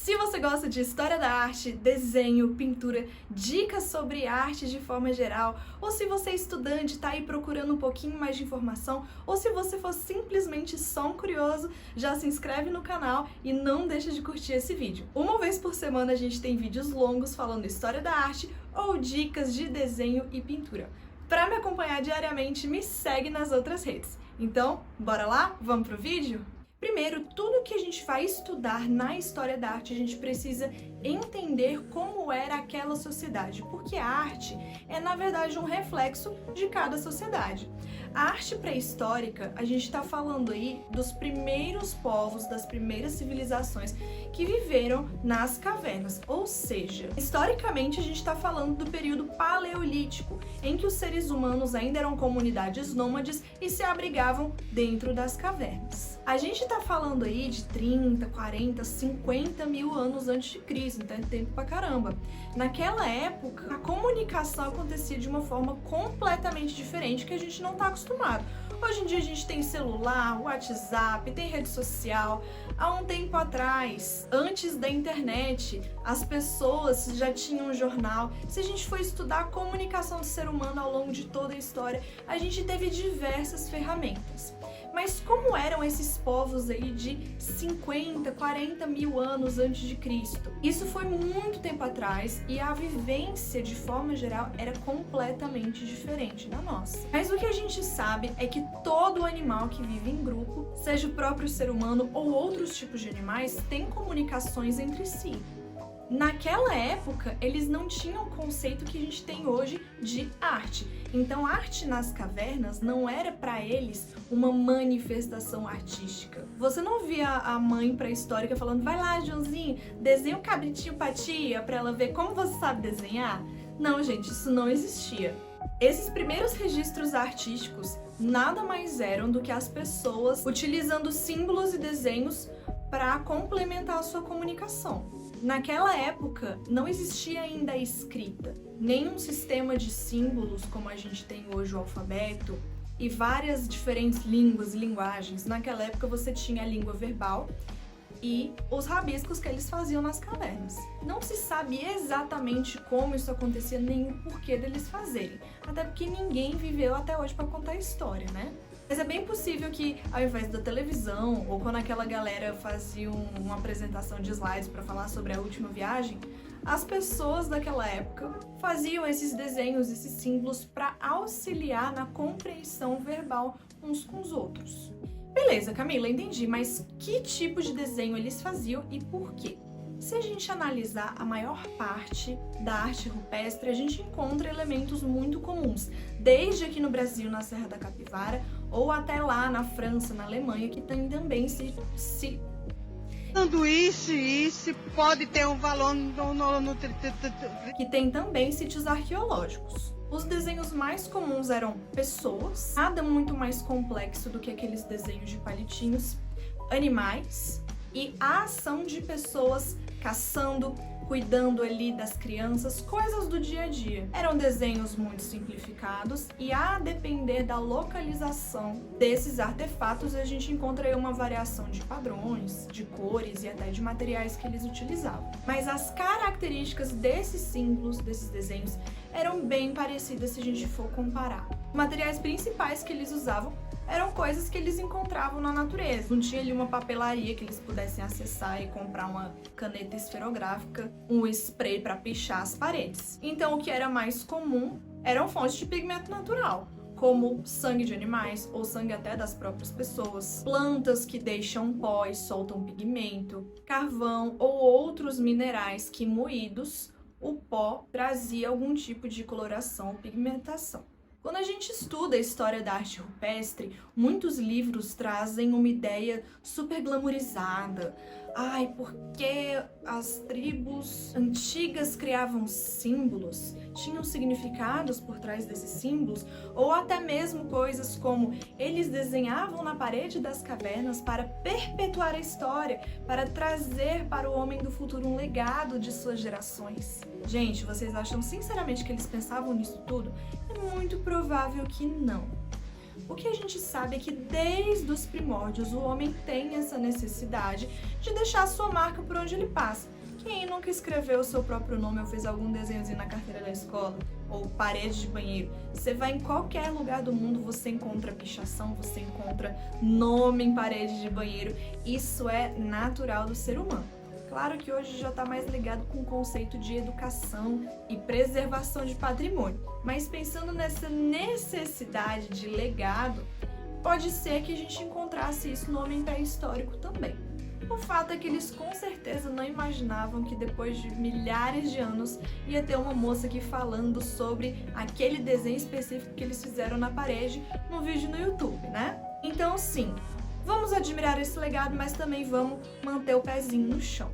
Se você gosta de história da arte, desenho, pintura, dicas sobre arte de forma geral, ou se você é estudante e está aí procurando um pouquinho mais de informação, ou se você for simplesmente só um curioso, já se inscreve no canal e não deixa de curtir esse vídeo. Uma vez por semana a gente tem vídeos longos falando história da arte ou dicas de desenho e pintura. Para me acompanhar diariamente, me segue nas outras redes. Então, bora lá? Vamos pro vídeo? Primeiro, tudo que a gente vai estudar na história da arte, a gente precisa entender como era aquela sociedade, porque a arte é, na verdade, um reflexo de cada sociedade. A arte pré-histórica, a gente está falando aí dos primeiros povos, das primeiras civilizações que viveram nas cavernas, ou seja, historicamente a gente está falando do período paleolítico, em que os seres humanos ainda eram comunidades nômades e se abrigavam dentro das cavernas. A gente está falando aí de 30, 40, 50 mil anos antes de Cristo, então é tempo pra caramba. Naquela época, a comunicação acontecia de uma forma completamente diferente que a gente não está acostumado. Hoje em dia a gente tem celular, WhatsApp, tem rede social. Há um tempo atrás, antes da internet, as pessoas já tinham um jornal. Se a gente for estudar a comunicação do ser humano ao longo de toda a história, a gente teve diversas ferramentas. Mas como eram esses povos aí de 50, 40 mil anos antes de Cristo? Isso foi muito tempo atrás e a vivência, de forma geral, era completamente diferente da nossa. Mas o que a gente sabe é que todo animal que vive em grupo, seja o próprio ser humano ou outros tipos de animais, tem comunicações entre si. Naquela época, eles não tinham o conceito que a gente tem hoje de arte. Então, a arte nas cavernas não era para eles uma manifestação artística. Você não via a mãe pré-histórica falando: vai lá, Joãozinho, desenha um cabritinho pra tia, pra ela ver como você sabe desenhar. Não, gente, isso não existia. Esses primeiros registros artísticos nada mais eram do que as pessoas utilizando símbolos e desenhos para complementar a sua comunicação. Naquela época, não existia ainda a escrita, nenhum sistema de símbolos como a gente tem hoje o alfabeto e várias diferentes línguas e linguagens. Naquela época você tinha a língua verbal e os rabiscos que eles faziam nas cavernas. Não se sabe exatamente como isso acontecia nem o porquê deles fazerem, até porque ninguém viveu até hoje para contar a história, né? Mas é bem possível que, ao invés da televisão, ou quando aquela galera fazia uma apresentação de slides para falar sobre a última viagem, as pessoas daquela época faziam esses desenhos, esses símbolos para auxiliar na compreensão verbal uns com os outros. Beleza, Camila, entendi, mas que tipo de desenho eles faziam e por quê? Se a gente analisar a maior parte da arte rupestre, a gente encontra elementos muito comuns, desde aqui no Brasil, na Serra da Capivara, ou até lá na França, na Alemanha, que tem também Sanduíche pode ter um valor que tem também sítios arqueológicos. Os desenhos mais comuns eram pessoas, nada muito mais complexo do que aqueles desenhos de palitinhos, animais e a ação de pessoas caçando, cuidando ali das crianças, coisas do dia a dia. Eram desenhos muito simplificados e a depender da localização desses artefatos, a gente encontra aí uma variação de padrões, de cores e até de materiais que eles utilizavam. Mas as características desses símbolos, desses desenhos, eram bem parecidas se a gente for comparar. Os materiais principais que eles usavam eram coisas que eles encontravam na natureza. Não tinha ali uma papelaria que eles pudessem acessar e comprar uma caneta esferográfica, um spray para pichar as paredes. Então, o que era mais comum eram fontes de pigmento natural, como sangue de animais ou sangue até das próprias pessoas, plantas que deixam pó e soltam pigmento, carvão ou outros minerais que, moídos, o pó trazia algum tipo de coloração ou pigmentação. Quando a gente estuda a história da arte rupestre, muitos livros trazem uma ideia super glamourizada. Ai, porque as tribos antigas criavam símbolos, tinham significados por trás desses símbolos, ou até mesmo coisas como eles desenhavam na parede das cavernas para perpetuar a história, para trazer para o homem do futuro um legado de suas gerações. Gente, vocês acham sinceramente que eles pensavam nisso tudo? É muito provável que não. O que a gente sabe é que desde os primórdios o homem tem essa necessidade de deixar a sua marca por onde ele passa. Quem nunca escreveu o seu próprio nome ou fez algum desenhozinho na carteira da escola? Ou parede de banheiro? Você vai em qualquer lugar do mundo, você encontra pichação, você encontra nome em parede de banheiro. Isso é natural do ser humano. Claro que hoje já está mais ligado com o conceito de educação e preservação de patrimônio. Mas pensando nessa necessidade de legado, pode ser que a gente encontrasse isso no homem pré-histórico também. O fato é que eles com certeza não imaginavam que depois de milhares de anos ia ter uma moça aqui falando sobre aquele desenho específico que eles fizeram na parede num vídeo no YouTube, né? Então sim, vamos admirar esse legado, mas também vamos manter o pezinho no chão.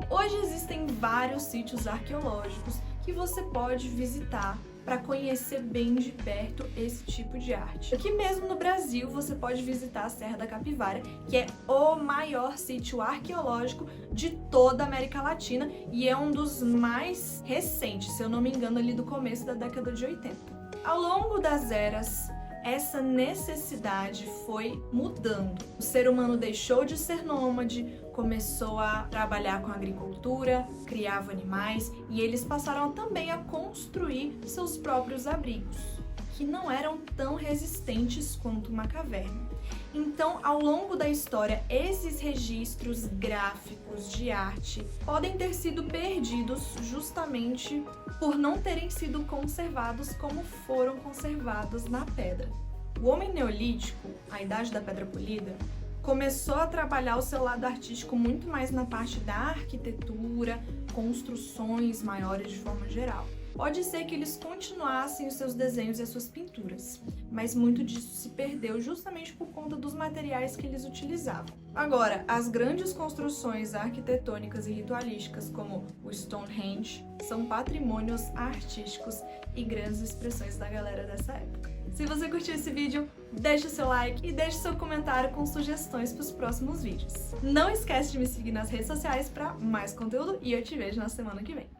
Hoje existem vários sítios arqueológicos que você pode visitar para conhecer bem de perto esse tipo de arte. Aqui mesmo no Brasil você pode visitar a Serra da Capivara, que é o maior sítio arqueológico de toda a América Latina e é um dos mais recentes, se eu não me engano, ali do começo da década de 80. Ao longo das eras, essa necessidade foi mudando. O ser humano deixou de ser nômade, começou a trabalhar com agricultura, criava animais e eles passaram também a construir seus próprios abrigos, que não eram tão resistentes quanto uma caverna. Então, ao longo da história, esses registros gráficos de arte podem ter sido perdidos justamente por não terem sido conservados como foram conservados na pedra. O homem neolítico, a idade da pedra polida, começou a trabalhar o seu lado artístico muito mais na parte da arquitetura, construções maiores de forma geral. Pode ser que eles continuassem os seus desenhos e as suas pinturas, mas muito disso se perdeu justamente por conta dos materiais que eles utilizavam. Agora, as grandes construções arquitetônicas e ritualísticas, como o Stonehenge, são patrimônios artísticos e grandes expressões da galera dessa época. Se você curtiu esse vídeo, deixa o seu like e deixa o seu comentário com sugestões para os próximos vídeos. Não esquece de me seguir nas redes sociais para mais conteúdo e eu te vejo na semana que vem.